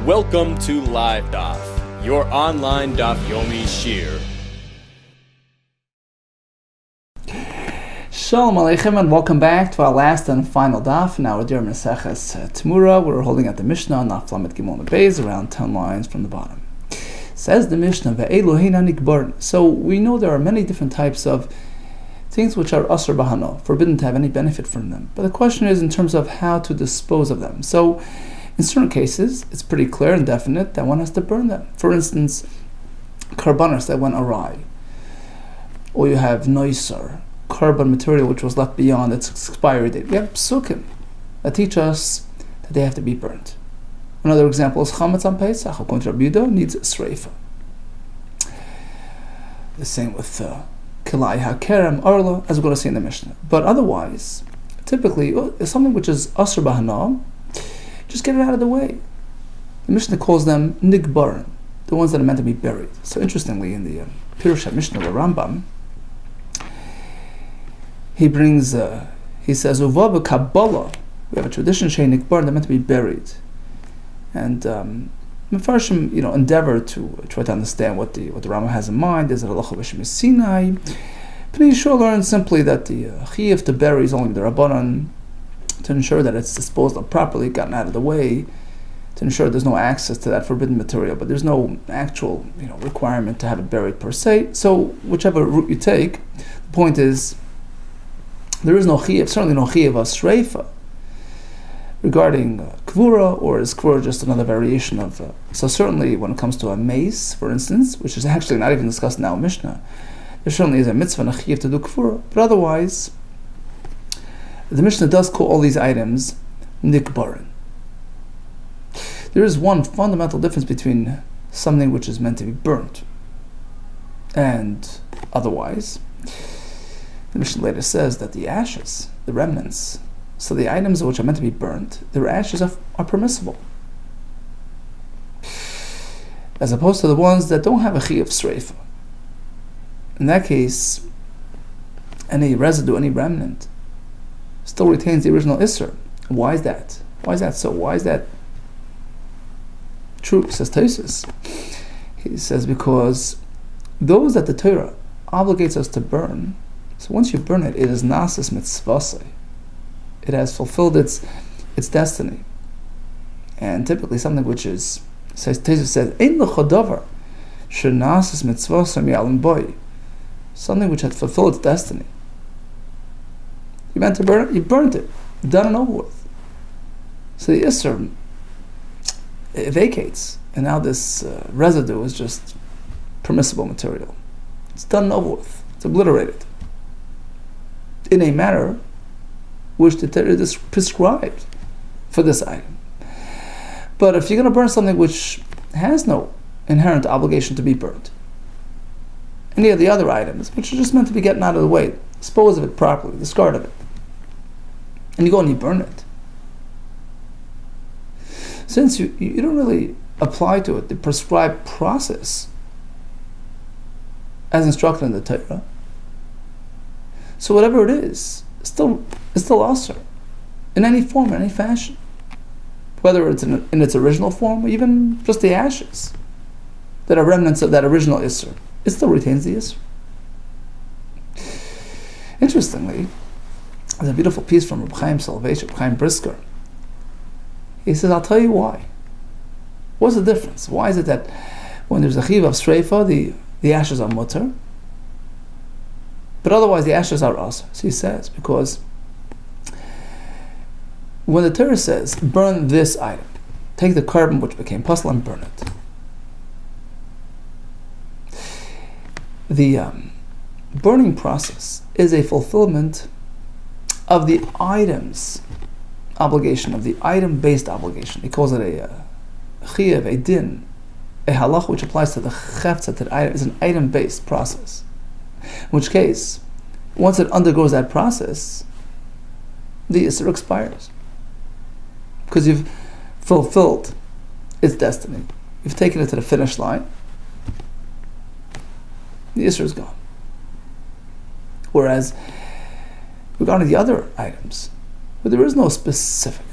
Welcome to LiveDaf, your online Daf Yomi Shir. Shalom Aleichem, and welcome back to our last and final daf in our dear Maseches TEMURAH. We're holding at the Mishnah, Naf Lamed Gimel Beis, around 10 lines from the bottom. Says the Mishnah, Ve'elu heina nikbarn. So we know there are many different types of things which are asr bahano, forbidden to have any benefit from them. But the question is in terms of how to dispose of them. So in certain cases, it's pretty clear and definite that one has to burn them. For instance, karbanos that went awry. Or you have noisar, carbon material which was left beyond its expiry date. We have psukim that teach us that they have to be burnt. Another example is chametz on Pesach, according to Rabbi Yehuda, needs sreifa. The same with kilai hakerem, arla, as we're going to see in the Mishnah. But otherwise, typically, it's something which is asr bahana, just get it out of the way. The Mishnah calls them nigbarim, the ones that are meant to be buried. So interestingly, in the Pirush Mishnah, the Rambam, he says, Uva b'Kabbalah, we have a tradition, shei nigbarim, they're meant to be buried. And Mefarshim, endeavor to try to understand what the Rambam has in mind. Is it halacha b'shem Sinai? Pnei Yeshua learns simply that the chiyuv to bury is only the Rabbanan, to ensure that it's disposed of properly, gotten out of the way, to ensure there's no access to that forbidden material, but there's no actual requirement to have it buried per se. So whichever route you take, the point is there is no chiyuv, certainly no chiyuv of shreifa regarding kvura, or is kvura just another variation of so certainly when it comes to a mace, for instance, which is actually not even discussed now in Mishnah, there certainly is a mitzvah and a chiyuv to do kvura, but otherwise the Mishnah does call all these items nikbarin. There is one fundamental difference between something which is meant to be burnt and otherwise. The Mishnah later says that the ashes, the remnants, so the items which are meant to be burnt, their ashes are permissible, as opposed to the ones that don't have a chiyuv sreifa. In that case, any residue, any remnant, still retains the original Isser. Why is that? Why is that so? Why is that true? Says Tosfos. He says because those that the Torah obligates us to burn, so once you burn it, it is nasis mitzvasei. It has fulfilled its destiny. And typically something which is, Tosfos says, ein lecha davar shenasis mitzvasei mi'alim boi. Something which had fulfilled its destiny. You meant to burn it, you burnt it, done and over with. So the Isser, it vacates, and now this residue is just permissible material. It's done and over with, it's obliterated in a manner which the Torah is prescribed for this item. But if you're going to burn something which has no inherent obligation to be burnt, any of the other items which are just meant to be getting out of the way, dispose of it properly, discard of it, and you go and you burn it, since you don't really apply to it the prescribed process as instructed in the Torah, so whatever it is, it's still asur in any form, in any fashion, whether it's in its original form or even just the ashes that are remnants of that original Isser, it still retains the Isser. Interestingly, there's a beautiful piece from Reb Chaim Salvation, Reb Chaim Brisker. He says, I'll tell you why. What's the difference? Why is it that when there's a chiyuv of sreifa, the ashes are mutter, but otherwise the ashes are asur? So he says, because when the Torah says, burn this item, take the carbon which became puzzle and burn it, the burning process is a fulfillment of the item's obligation, of the item-based obligation. He calls it a chiyuv, a din, a halach which applies to the chefza, to the item. It's an item-based process. In which case, once it undergoes that process, the Isser expires. Because you've fulfilled its destiny. You've taken it to the finish line. The Isser is gone. Whereas, regarding the other items, where there is no specific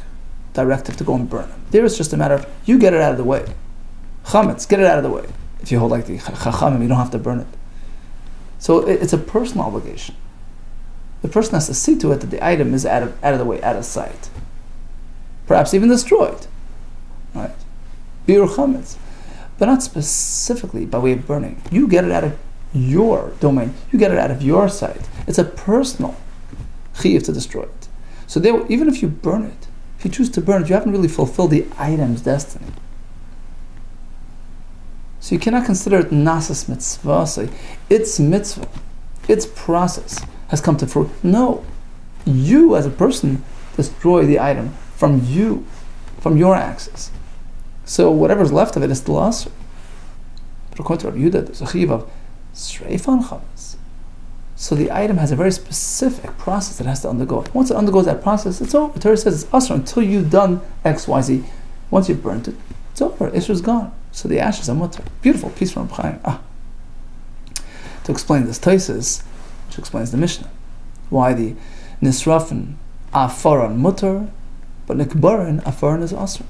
directive to go and burn them. There it's just a matter of, you get it out of the way. Chametz, get it out of the way. If you hold like the Chachamim, you don't have to burn it. So it's a personal obligation. The person has to see to it that the item is out of the way, out of sight. Perhaps even destroyed. Right? Biur chametz. But not specifically by way of burning. You get it out of your domain. You get it out of your sight. It's a personal chiyuv to destroy it. So even if you burn it, if you choose to burn it, you haven't really fulfilled the item's destiny. So you cannot consider it nasas mitzvah. Say its mitzvah, its process has come to fruit. No, you as a person destroy the item from you, from your axis. So whatever's left of it is still asur. But according to Rabbi Yehuda, there's a chiyuv of sreifan chametz. So the item has a very specific process it has to undergo. Once it undergoes that process, it's over. The Torah says it's asur until you've done X, Y, Z. Once you've burnt it, it's over. Issur's gone. So the ashes are mutter. Beautiful piece from Chaim. To explain this Taisus, which explains the Mishnah, why the nisrafen afaran mutter, but nikbaran afaran is asur.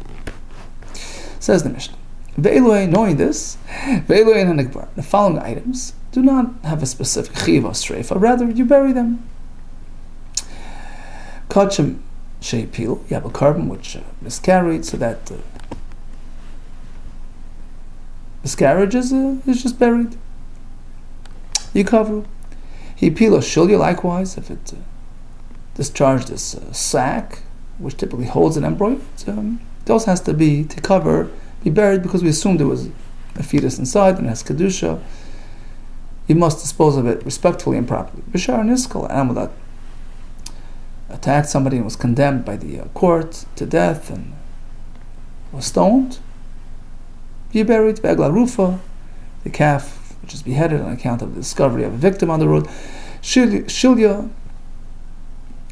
Says the Mishnah. Ve'eloi, knowing this, ve'eloi and nikbar, the following items do not have a specific chiv or streifa, rather you bury them. Kachem sheipil, you have a carbon which miscarried, so that miscarriage is just buried. You cover. He pilo shulya, likewise, if it discharged this sack, which typically holds an embryo, it also has to be buried, because we assumed there was a fetus inside and it has kedusha. You must dispose of it respectfully and properly. Bishar niskal, an animal that attacked somebody and was condemned by the court to death and was stoned. You buried Begla Rufa, the calf which is beheaded on account of the discovery of a victim on the road. Vitzipara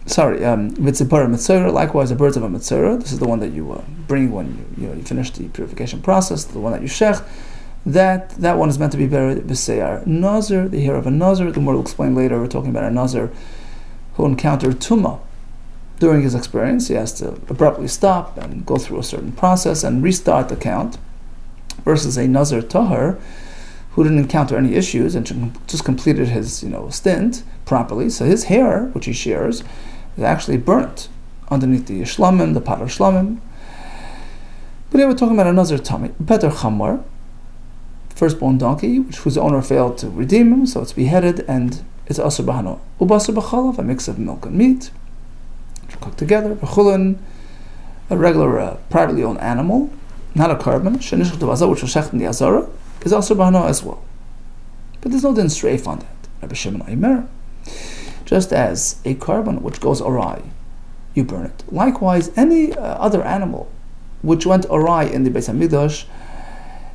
Mitzorah, likewise the birds of a Mitzorah. This is the one that you bring when you finish the purification process, the one that you shech. That one is meant to be buried B'Seyar Nazir, the hair of a Nazir. The Gemara will explain later, we're talking about a Nazir who encountered Tumah. During his experience, he has to abruptly stop and go through a certain process and restart the count, versus a Nazir Tahar who didn't encounter any issues and just completed his stint properly. So his hair, which he shares, is actually burnt underneath the shlamim, the pot of shlamim. But here we're talking about a Nazir Tami, Peter Chamar, firstborn donkey, whose owner failed to redeem him, so it's beheaded and it's asur b'hano. Ubasur b'chalav, a mix of milk and meat, cooked together. B'chulin, a regular privately owned animal, not a carbon, shenishach d'vazah, which was shecht in the azara, is asur b'hano as well. But there's no din streif on that. Rabbi Shimon Aimer, just as a carbon which goes awry, you burn it. Likewise, any other animal which went awry in the Beis Hamikdash,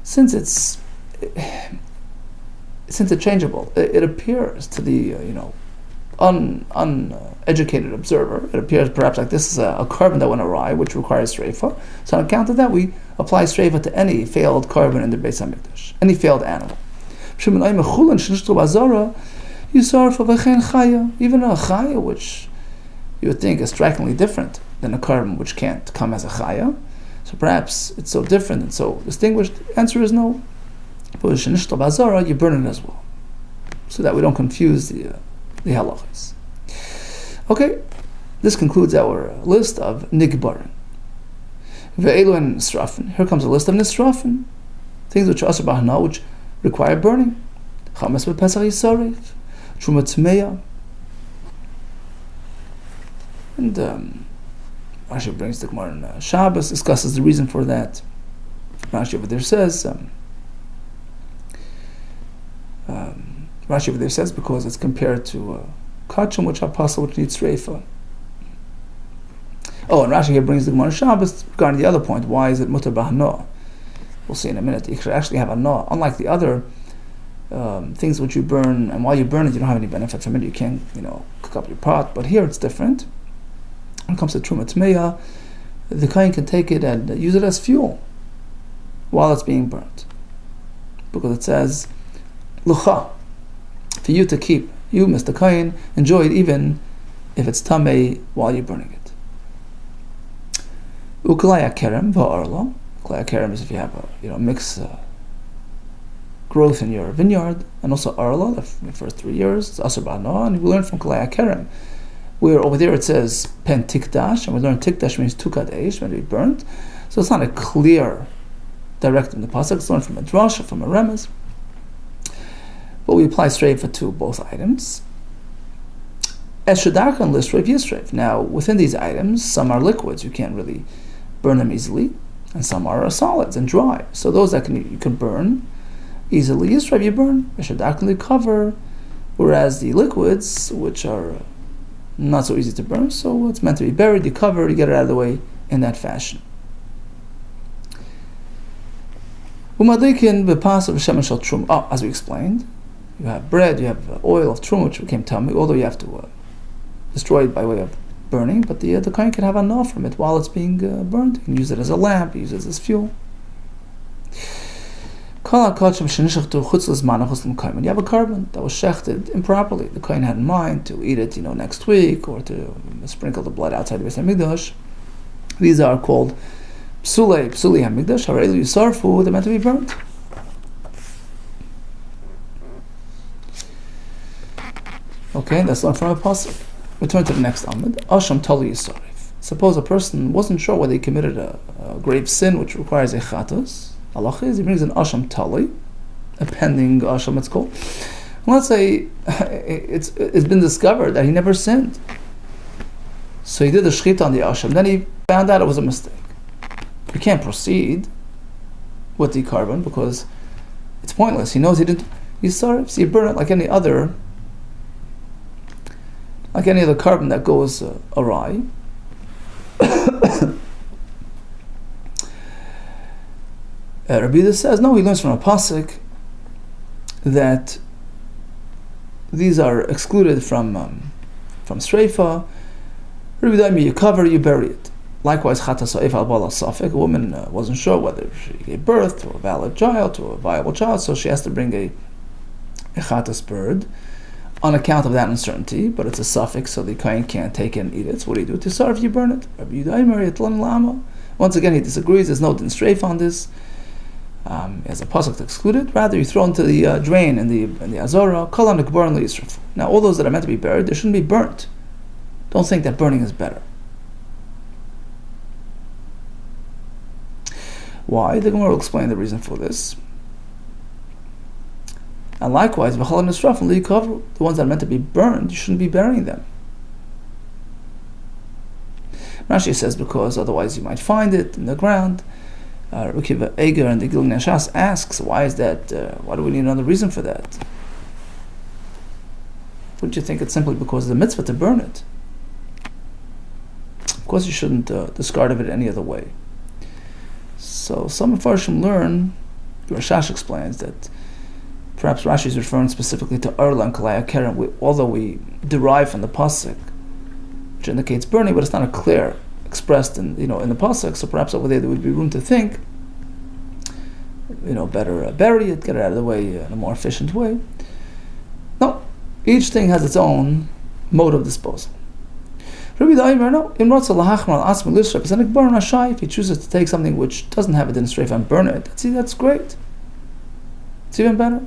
since it's changeable, it appears to the uneducated observer, it appears perhaps like this is a carbon that went awry, which requires streifa. So on account of that, we apply streifa to any failed carbon in the Beis Hamikdash, any failed animal. Even a chaya, which you would think is strikingly different than a carbon which can't come as a chaya, so perhaps it's so different and so distinguished. The answer is no. But you burn it as well, so that we don't confuse the halachas. Okay, this concludes our list of nigbarin. Ve'elu and nisrafen. Here comes a list of nisrafen, things which are asur b'hana, which require burning. Chametz b'Pesach yisaref, truma tmeya. And Rashi brings the Gemara in Shabbos, discusses the reason for that. Rashi over there says, because it's compared to kachim, which are possible, which needs reifa. Oh, and Rashi here brings the Gemara in Shabbos regarding the other point. Why is it mutar b'hana? We'll see in a minute. You should actually have a na. Unlike the other things which you burn, and while you burn it, you don't have any benefit from it. You can't, cook up your pot. But here it's different. When it comes to truma tmeya, the kohen can take it and use it as fuel while it's being burnt, because it says lucha, for you to keep. You, Mr. Kohen, enjoy it even if it's tamei while you're burning it. Ukalaya kerem va'arla. Ukalaya kerem is if you have a mixed growth in your vineyard, and also arla, the first 3 years, it's asur ba'ana, and we learn from Kalaya kerem, where over there it says pen tikdash, and we learn tikdash means tukadesh, meant to be burnt. So it's not a clear direct in the pasuk. It's learned from a drasha, from a remez, but we apply streifa to both items. Eshedarka and listreif yisreif. Now within these items, some are liquids, you can't really burn them easily, and some are solids and dry. So those that you can burn easily, yisreif you burn. Eshedarka cover, whereas the liquids, which are not so easy to burn, so it's meant to be buried, you cover, you get it out of the way in that fashion. As we explained, you have bread, you have oil of truma, which became tummy, although you have to destroy it by way of burning, but the kohen can have enough from it while it's being burned. You can use it as a lamp, use it as fuel. When you have a carbon that was shechted improperly, the kohen had in mind to eat it, next week, or to sprinkle the blood outside the Beis Hamikdash. These are called psuli hamikdash. Harelu yisarfu, they're meant to be burnt. Okay, that's learned from a pasuk. Return to the next amud. Asham tali yisarif. Suppose a person wasn't sure whether he committed a grave sin which requires a chatos. Allah is, he brings an asham tali, a pending asham it's called. And let's say it's been discovered that he never sinned. So he did the shchita on the asham, then he found out it was a mistake. You can't proceed with the carbon because it's pointless. He knows he didn't. So you burn it like any other carbon that goes awry. Rabbi Yehuda says no. He learns from a pasuk that these are excluded from streifa. Rabbi Yehuda, you cover, you bury it. Likewise, chatas ha'ef al bala safek. A woman wasn't sure whether she gave birth to a valid child, to a viable child, so she has to bring a chatas bird on account of that uncertainty. But it's a suffix, so the kohen can't take it and eat it. So what do you do? To serve, you burn it. Rabbi Yehuda, once again, he disagrees. There's no din streif on this. As a pasuk to exclude it, rather you throw into the drain in the azora. Kol nikbar and leisraf. Now, all those that are meant to be buried, they shouldn't be burnt. Don't think that burning is better. Why? The Gemara will explain the reason for this. And likewise, the ones that are meant to be burned, you shouldn't be burying them. Rashi says because otherwise you might find it in the ground. Rukiva Eger and the Gilin Nashas asks, why is that? Why do we need another reason for that? Wouldn't you think it's simply because of the mitzvah to burn it? Of course, you shouldn't discard of it any other way. So some Mepharshim learn, Rashash explains that perhaps Rashi is referring specifically to Arla and Kalaya Kerem, although we derive from the pasuk, which indicates burning, but it's not a clear expressed in the pasuk. So perhaps over there would be room to think, better bury it, get it out of the way in a more efficient way. No, each thing has its own mode of disposal. Rabbi Yehuda, no. If he chooses to take something which doesn't have a din streif and burn it, that's great. It's even better.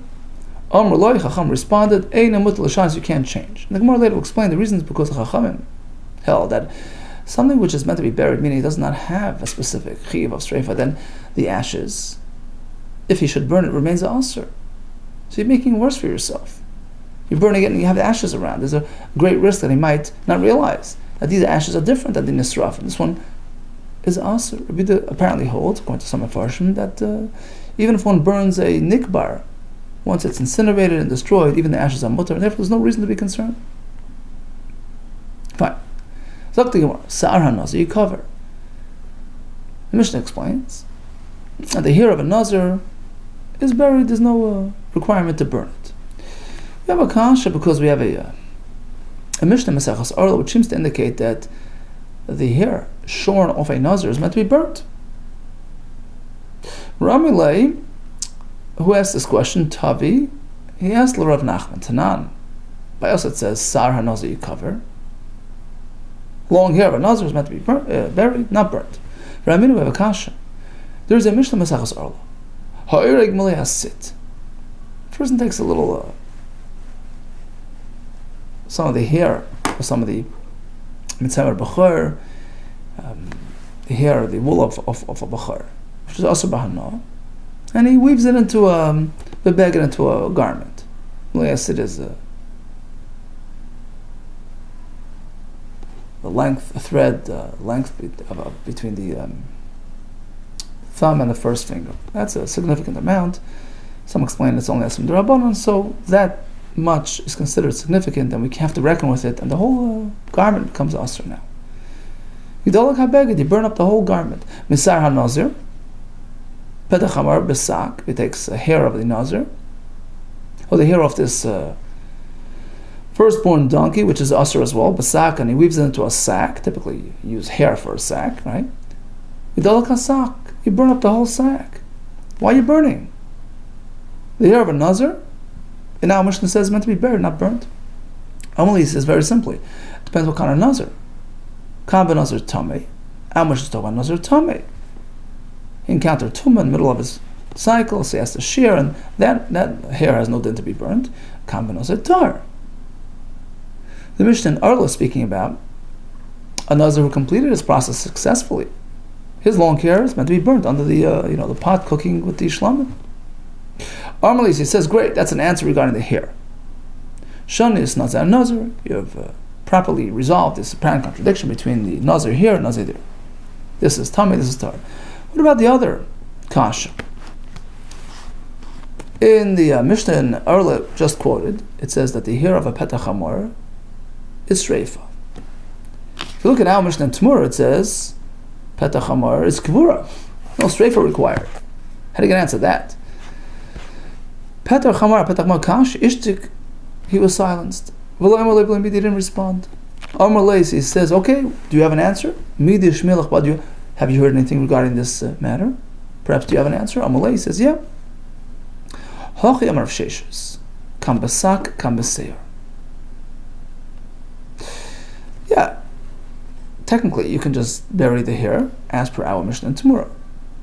Chacham responded, you can't change. And the Gemara later will explain the reasons because the Chachamim held that something which is meant to be buried, meaning it does not have a specific chiv of streifa, then the ashes, if he should burn it, remains asur. So you're making it worse for yourself. You're burning it and you have the ashes around. There's a great risk that he might not realize that these ashes are different than the nisraf. And this one is asur. Rabbi Yehuda apparently holds, according to some Mepharshim, that even if one burns a nikbar, once it's incinerated and destroyed, even the ashes are mutter, and therefore there's no reason to be concerned. Fine. Zok the Gemara, Sa'ar HaNazir, you cover. The Mishnah explains that the hair of a Nazir is buried, there's no requirement to burn it. We have a kasha because we have a Mishnah Maseches Arla, which seems to indicate that the hair shorn off a Nazir is meant to be burnt. Ramilei, who asked this question, Tavi, he asked Rav Nachman, Tanan. By us it says, Sa'ar HaNazir, you cover. Long hair of a Nazir is meant to be buried, not burnt. Raminu, we have a kasha. There's a Mishnah Masachos Arla. Ha'ireg Malei Hasit. Person takes a little, some of the hair, or some of the Mitzamer Bachar, the hair, the wool of a Bachar, which is also Bahana, and he weaves it into the bag into a garment. Malei Hasit is the length, a thread, length between the thumb and the first finger. That's a significant amount. Some explain it's only Asum D'Rabbanan, so that much is considered significant, and we have to reckon with it, and the whole garment becomes Asr now. Yidolak HaBeged, you burn up the whole garment. Misar HaNazir, Petach Hamar Besak, he takes a hair of the Nazir, or the hair of this firstborn donkey, which is Asr as well, Besak, and he weaves it into a sack. Typically you use hair for a sack, right? Yidolak HaSak, you burn up the whole sack. Why are you burning? The hair of a Nazir, and now Mishnah says, is meant to be buried, not burnt. Amalei says very simply, depends what kind of Nazir. Kan Nazir Tamei, Amish is talking about Nazir Tamei. He encountered Tumah in the middle of his cycle, so he has to shear, and that hair has no din to be burnt. Kan Nazir Tar. The Mishnah in Arla is speaking about a Nazir who completed his process successfully. His long hair is meant to be burnt under the the pot cooking with the shlamim. Armalis, he says, great, that's an answer regarding the hair. Shani is Nazir and Nazir. You have properly resolved this apparent contradiction between the Nazir here and Nazir there. This is Tamei, this is Tar. What about the other kasha? In the Mishnah in Arla just quoted, it says that the hair of a Petach Hamor is Shreifa. If you look at our Mishnah in TEMURAH, it says Petach Hamor is Kvura. No Shreifa required. How do you get answer that? Petach Hamor, Petach Hamor Kash, Ishtik, he was silenced. He didn't respond. Amar Leis, he says, okay, do you have an answer? Have you heard anything regarding this matter? Perhaps do you have an answer? Amar Leis says, yeah. Hochi Amar Sheshes, Kam Basak, Kam Baseir. Yeah, technically you can just bury the hair as per our Mishnah in TEMURAH.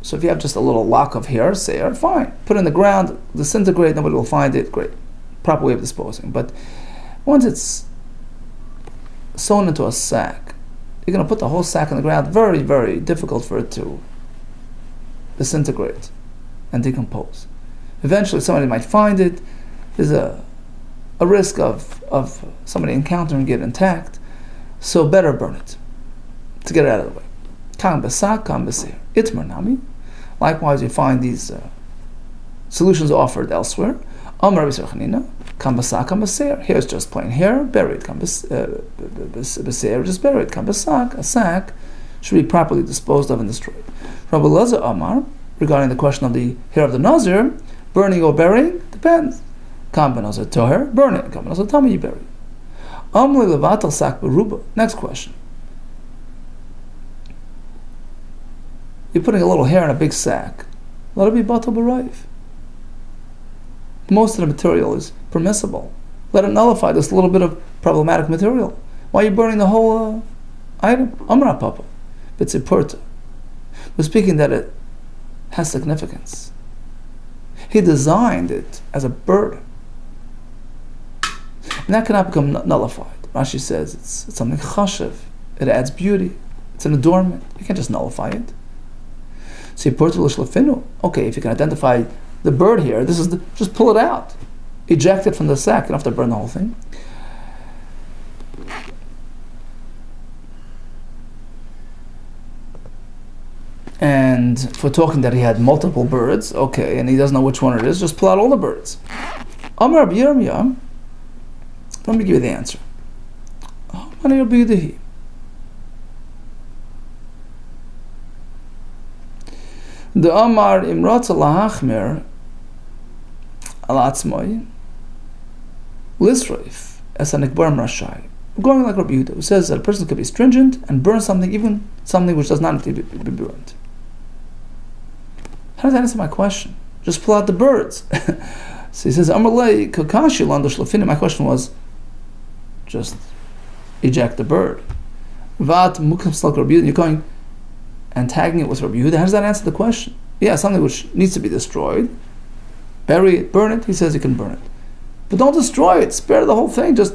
So if you have just a little lock of hair, seir, fine. Put it in the ground, disintegrate, nobody will find it, great. Proper way of disposing. But once it's sewn into a sack, you're going to put the whole sack in the ground, very, very difficult for it to disintegrate and decompose. Eventually somebody might find it. There's a risk of somebody encountering it intact. So better burn it to get it out of the way. Kam besak, kam beseir. Itmar nami. Likewise, you find these solutions offered elsewhere. Amar Rabbi Chanina, kam besak, kam beseir. Here's just plain hair, buried. Kam beseir, just buried. Kam besak, a sack, should be properly disposed of and destroyed. Rabbi Elazar Amar, regarding the question of the hair of the Nazir, burning or burying, depends. Kam benazir toher, burning. Kam benazir tamei, you bury. Amli levatal sak beruba. Next question. You're putting a little hair in a big sack. Let it be batal b'rayv. Most of the material is permissible. Let it nullify this little bit of problematic material. Why are you burning the whole item? Amra papa. B'tzipurta. We're speaking that it has significance. He designed it as a bird. And that cannot become nullified. Rashi says it's something chashiv. It adds beauty. It's an adornment. You can't just nullify it. So okay, if you can identify the bird here, this is just pull it out. Eject it from the sack. You don't have to burn the whole thing. And if we're talking that he had multiple birds, okay, and he doesn't know which one it is, just pull out all the birds. Amar Rabbi Yirmiyah, let me give you the answer. The Amar Imratza Lahachmer Al Atzmoi Lisreif as an Ikbar Rashai. Going like Rabbi Yehuda, who says that a person could be stringent and burn something, even something which does not need to be burned. How does that answer my question? Just pull out the birds. So he says, Amalei Kakashi Landosh Lafini. My question was, just eject the bird. Vat Mukham Slak Rabbi Yehuda, you're going and tagging it with Rabbi Yehuda, how does that answer the question? Yeah, something which needs to be destroyed, bury it, burn it. He says you can burn it, but don't destroy it. Spare the whole thing. Just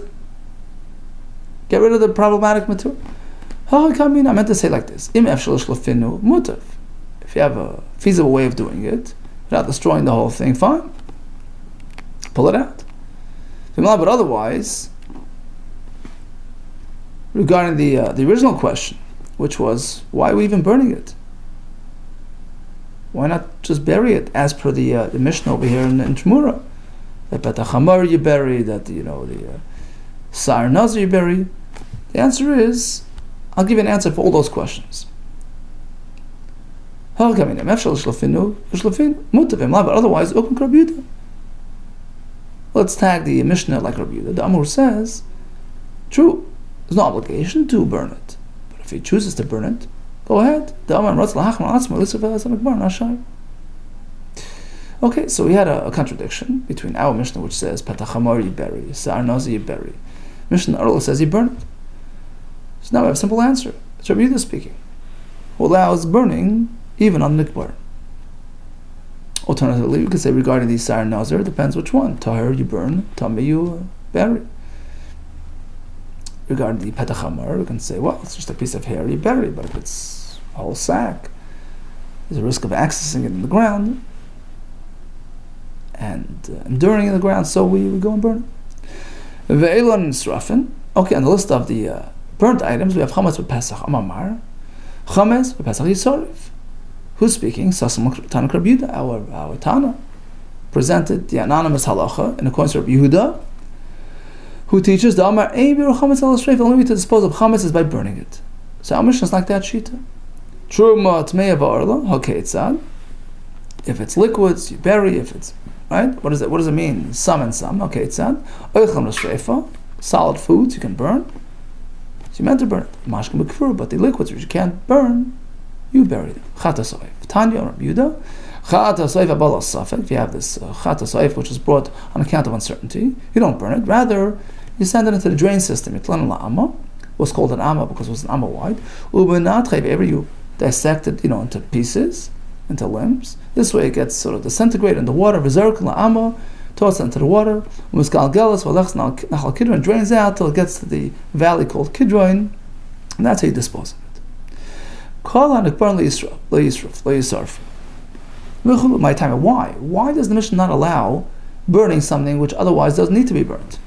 get rid of the problematic material. I meant to say like this: if you have a feasible way of doing it without destroying the whole thing, fine. Pull it out. But otherwise, regarding the original question, which was, why are we even burning it? Why not just bury it as per the Mishnah over here in TEMURAH? That Betachamar you bury, that the Sar Nazir you bury. The answer is, I'll give you an answer for all those questions. But otherwise, open Rabbi Yehuda. Let's tag the Mishnah like Rabbi Yehuda. The Amur says, true, there's no obligation to burn it. But if he chooses to burn it, go ahead. Okay, so we had a contradiction between our Mishnah, which says, Petachamar you bury, Sa'ar Nazi you bury. Mishnah earlier says you burn it. So now we have a simple answer. It's Rabbi Yehuda speaking, who allows burning even on Nikbar. Alternatively, we could say regarding the Sa'ar Nazir, it depends which one. Tahir you burn, Tameh you bury. Regarding the Petachamar, we can say, well, it's just a piece of hair you bury, but if it's a whole sack, there's a risk of accessing it in the ground and enduring in the ground, so we go and burn it. Ve'elon Nisrafin. Okay, on the list of the burnt items, we have Chametz b'Pesach Amamar, Chametz b'Pesach Yisorif. Who's speaking? Sasam Tana Rabbi Yehuda, our Tana, presented the anonymous halacha in accordance with Rabbi Yehuda, who teaches the Amar Eibir Chametz al Shreif. The only way to dispose of Chametz is by burning it. So our Mishnah is like that shita. Truma Tmei Va'orla Hakeitzad. If it's liquids, you bury. If it's right, what does it mean? Some and some. Hakeitzad. Oichlam L'Shreifa. Solid foods you can burn. So you meant to burn it. Mashkim B'Kfur, but the liquids which you can't burn, you bury them. Chata Soif. Tanya Rabbi Yehuda. Chata Soif Abal Safek. If you have this Chata Soif, which is brought on account of uncertainty, you don't burn it. Rather, you send it into the drain system. Yitlan la'ama. Was called an amma because it was an amma wide. Ubenatchev. Ever you dissect it, into pieces, into limbs. This way it gets sort of disintegrated in the water. V'zerk la'ama. Toss it into the water. Muskal gelas v'lechs nachal kidron. Drains out till it gets to the valley called Kidron, and that's how you dispose of it. My time. Why? Why does the Mishnah not allow burning something which otherwise doesn't need to be burnt?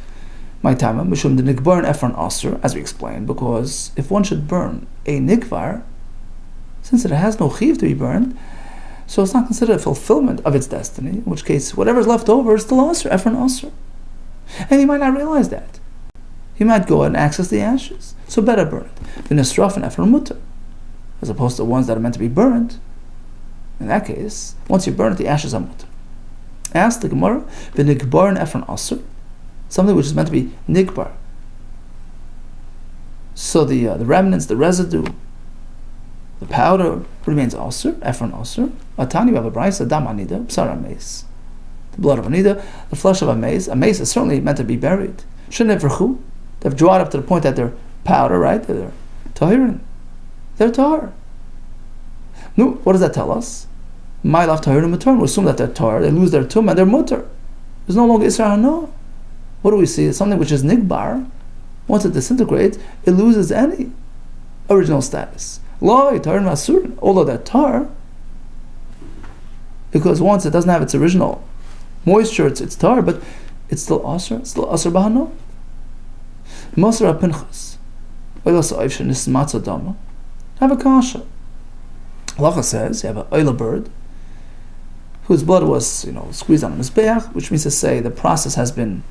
My time. Mishum the nikbar efron aser, as we explained, because if one should burn a nikvar, since it has no chiv to be burned, so it's not considered a fulfillment of its destiny. In which case, whatever's left over is still aser, efron aser, and he might not realize that. He might go and access the ashes. So better burn it. The nisraf and efron mutter, as opposed to ones that are meant to be burned. In that case, once you burn it, the ashes are mutter. Ask the Gemara, the nikbar and efron aser, something which is meant to be nikbar. So the remnants, the residue, the powder remains aser, efron aser. Atani, we have a brayso, dam anida, psar ames, the blood of anida, the flesh of a mace. A mace is certainly meant to be buried. Shouldn't have verchu. They've dried up to the point that they're powder, right? They're tahirin. They're tar. No, what does that tell us? My love tahirin mutar. We assume that they're tar. They lose their tum and they're mutar. There's no longer isra no. What do we see? Something which is nigbar. Once it disintegrates, it loses any original status. Loi tahirin masur. Although they're tar, because once it doesn't have its original moisture, it's tar, but it's still asr. It's still asr bahano. Mosra pinchas. Have a kasha. Halacha says you have an oila bird whose blood was squeezed on a mizbeach, which means to say the process has been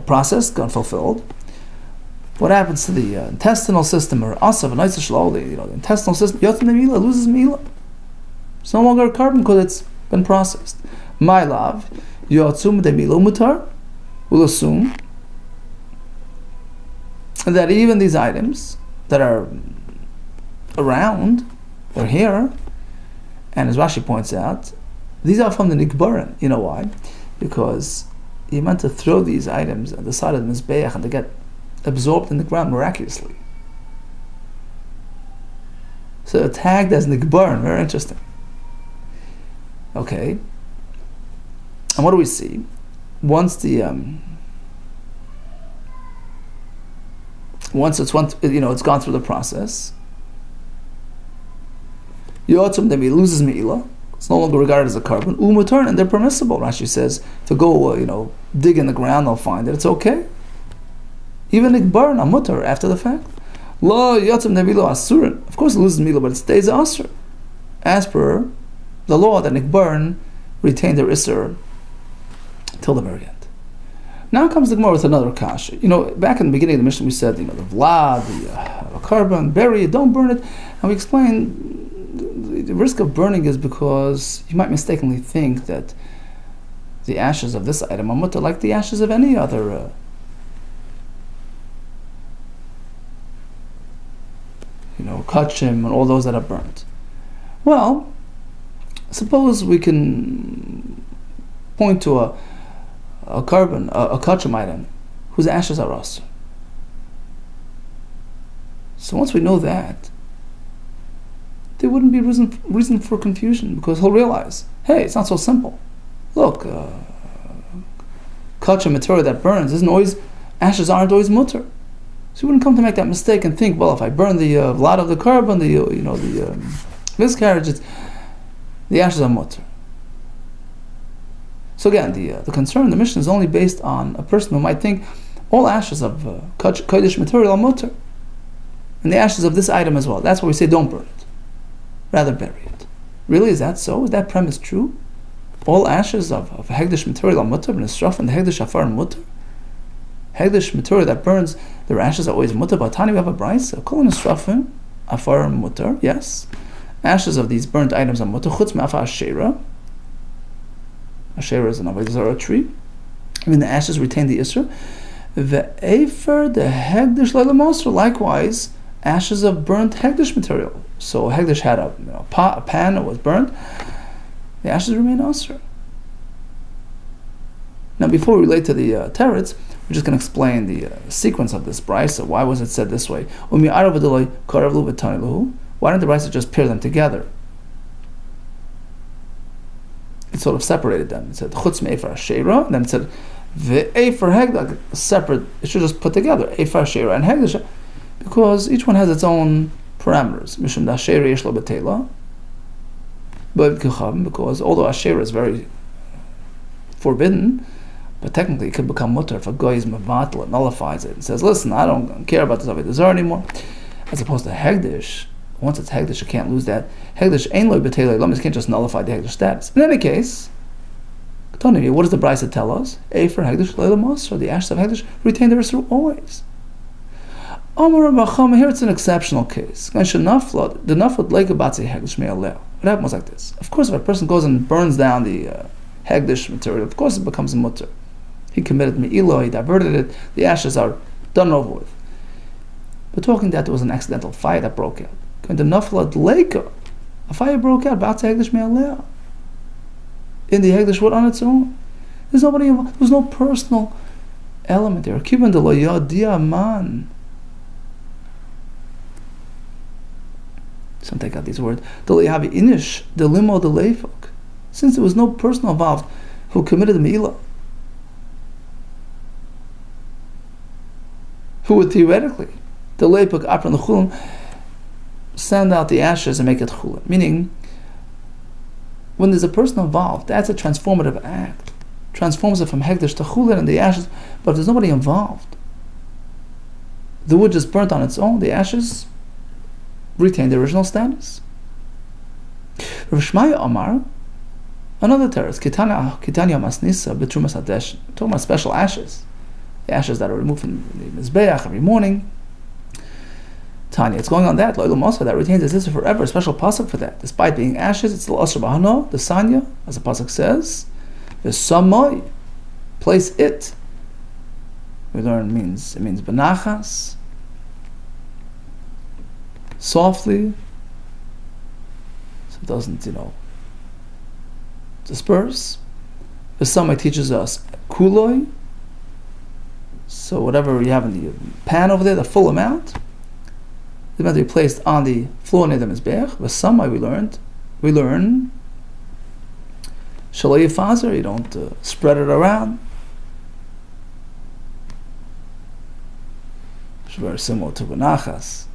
processed, gone fulfilled. What happens to the intestinal system or asav and the intestinal system? Yotzim mila loses mila. It's no longer a carbon because it's been processed. My love, yotzum de mila mutar. We'll assume that even these items that are around, they're here, and as Rashi points out, these are from the Nikbaran. You know why? Because he meant to throw these items at the side of the Mizbeach and they get absorbed in the ground miraculously. So tagged as nikbarn. Very interesting. Okay. And what do we see? Once it's gone through the process. Yotzum then he loses me'ilah. It's no longer regarded as a carbon. Umuturn, and they're permissible. Rashi says to go, dig in the ground, they'll find it. It's okay. Even nikbar amutar after the fact. Lo yotzum nebilo asurin. Of course, it loses me'ilah, but it stays asur. As per the law that nikbar retained their isser till the very end. Now comes the Gemara with another kasha. Back in the beginning of the Mishnah, we said, the vlad, the carbon, bury it, don't burn it, and we explained. The risk of burning is because you might mistakenly think that the ashes of this item are mutter like the ashes of any other kachim and all those that are burnt. Well, suppose we can point to a carbon, a kachim item whose ashes are us. So once we know that, there wouldn't be reason for confusion, because he'll realize, hey, it's not so simple. Look, kachim material that burns ashes aren't always mutter. So you wouldn't come to make that mistake and think, well, if I burn the vlad of the carbon, the miscarriage, the ashes are mutter. So again, the concern in the Mishnah is only based on a person who might think all ashes of kodesh material are mutter, and the ashes of this item as well. That's why we say don't burn it. Rather bury it. Really, is that so? Is that premise true? All ashes of hegdish material are mutter, and nisraf and the hegdish afar mutter. Hegdish material that burns, their ashes are always mutter. But Tani, we have a brayso. Kol nisrafim afar mutter. Yes, ashes of these burnt items are mutter. Chutz me'afar ashera. Ashera is an avodah zarah tree. I mean, the ashes retain the isra. Ve'efer the hegdish leilamasr. Likewise, ashes of burnt hegdish material. So hegdish had a pan that was burnt. The ashes remain asr. Now, before we relate to the teretz, we're just going to explain the sequence of this brayso. Why was it said this way? Why didn't the brayso just pair them together? It sort of separated them. It said chutz me'efer ashera, and then it said ve'efer hegdish, separate. It should just put together efer ashera and hegdish, because each one has its own parameters. Mishum da ashera yesh lo betela, but because although ashera is very forbidden, but technically it could become mutter if a guy is mevatel, it nullifies it and says, listen, I don't care about this avodah zarah anymore. As opposed to hegdish, once it's hegdish, you can't lose that. Hegdish ain't lo betela, you can't just nullify the hegdish status. In any case, what does the brayso tell us? For hegdish leilamas, or the ashes of hegdish retain their issur always. Here it's an exceptional case. The naflot like a batzi hegdish me'aleh. What happens like this? Of course, if a person goes and burns down the hegdish material, of course it becomes mutter. He committed me'ilah, he diverted it, the ashes are done over with. But talking that there was an accidental fire that broke out. The naflot leika, a fire broke out, batzi hegdish me'aleh. In the hegdish wood on its own. There's nobody involved. There's no personal element there. Kivan de lo yadia man. Some take out these words. Since there was no person involved who committed the me'ilah, who would theoretically send out the ashes and make it chulin. Meaning, when there's a person involved, that's a transformative act. Transforms it from hegdish to chulin and the ashes. But if there's nobody involved, the wood just burnt on its own, the ashes retain the original status. Rav Shmaya Amar, another teretz, Kitanya Masnisa B'Trumas Hadesh, talking about special ashes, the ashes that are removed from the mizbeach every morning. Tanya, it's going on that loyal mosa that retains its issur forever. A special pasuk for that. Despite being ashes, it's still asr b'hano. The sanya, as the pasuk says, the samoy, place it. We learn it means benachas. Softly, so it doesn't, disperse. The Samai teaches us kuloi, so whatever you have in the pan over there, the full amount. They're meant to be placed on the floor near the mizbeach. But some way we learn shaloi fazer. You don't spread it around. It's very similar to benachas.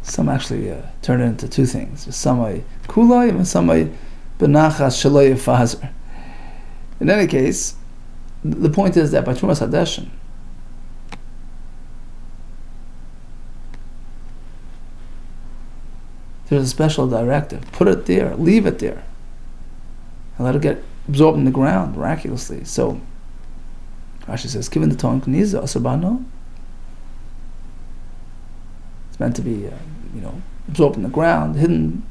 Some actually turn it into two things. Some way kulai and some way benachas shaloi fazer. In any case, the point is that by Trumas Hadeshin, there's a special directive. Put it there, leave it there, and let it get absorbed in the ground miraculously. So, Rashi says, given the Ton Kniza Asabano, it's meant to be, absorbed in the ground, hidden.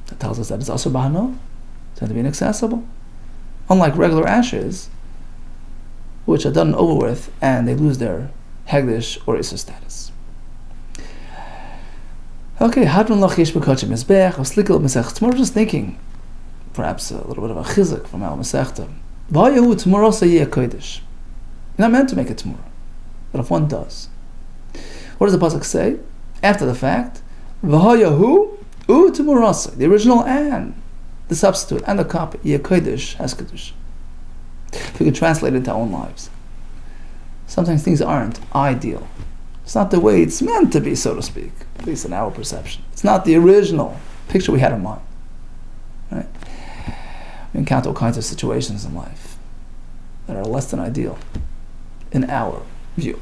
That tells us that it's Asabano, it's meant to be inaccessible. Unlike regular ashes, which are done and over with, and they lose their hegdish or issa status. Okay, Hadron Lachish B'Kochim Mizbech, Oslikil Mesech. We're just thinking, perhaps a little bit of a chizik from our Masechta. V'hayahu T'murah Yeh Kodesh. You're not meant to make a T'murah, but if one does, what does the pasuk say after the fact? V'hayahu T'murah, the original and the substitute and the copy, Yeh Kodesh has Kodesh. If we could translate it into our own lives. Sometimes things aren't ideal. It's not the way it's meant to be, so to speak, at least in our perception. It's not the original picture we had in mind. Right? We encounter all kinds of situations in life that are less than ideal in our view.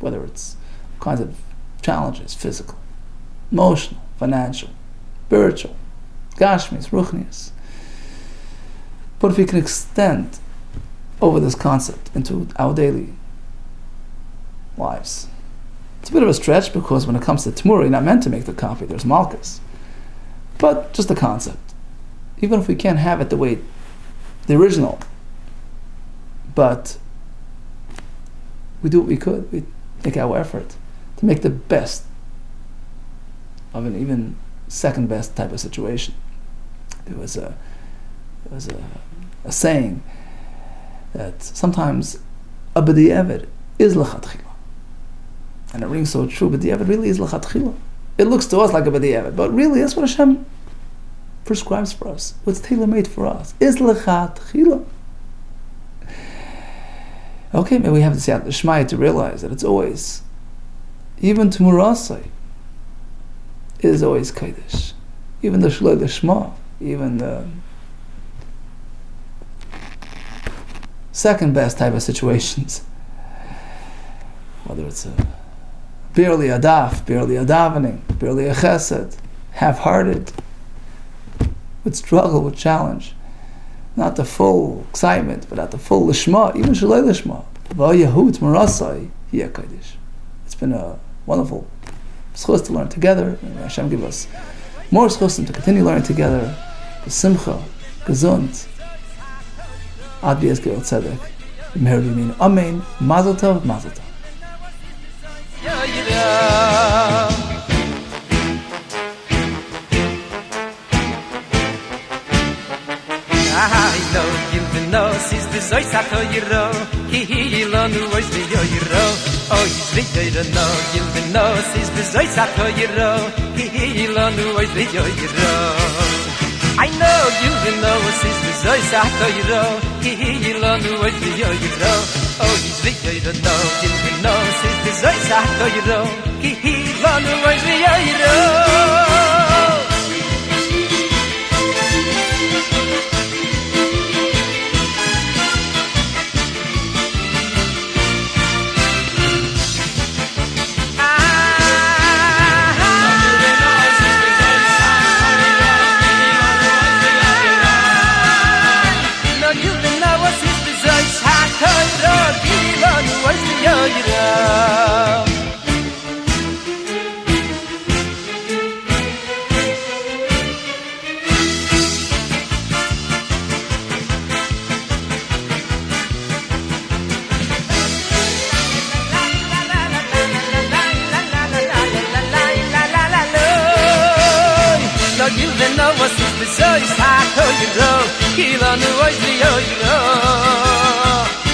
Whether it's all kinds of challenges, physical, emotional, financial, spiritual, gashmis, ruchnias. But if we can extend over this concept into our daily lives, it's a bit of a stretch because when it comes to T'murah, you're not meant to make the copy. There's malchus. But just the concept. Even if we can't have it the way the original, but we do what we could. We make our effort to make the best of an even second best type of situation. There was a saying that sometimes a b'di'evet is l'chatchila. And it rings so true, b'di'evet really is l'chatchila. It looks to us like a b'di'evet, but really that's what Hashem prescribes for us. What's tailor-made for us is l'chatchila. Okay, maybe we have to say out the Shmaya to realize that it's always, even T'murah is always Kodesh. Even the Shloi L'Shma, even the second best type of situations, whether it's barely a daf, barely a davening, barely a chesed, half-hearted, with struggle, with challenge, not the full excitement, but at the full lishma, even shalei lishma. V'ayahut marasai hiya kodesh. It's been a wonderful schus to learn together. And Hashem give us more schusim to continue learning together. B'simcha, gesund, ad b'yez gevil tzedek. B'meher b'yaminu. Amen. Mazel tov, mazel tov. Is the Zoy Sato Yiro, he lonu was the Yiro. Oh, he's the Yiro, you know, is the Zoy Sato Yiro, he lonu was the Yiro. I know you know, is the Zoy Sato Yiro, he lonu was the Yiro. Oh, he's the Yiro, you know, is the Zoy Sato Yiro, he lonu was the Yiro.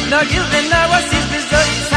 no gilden no was is besoit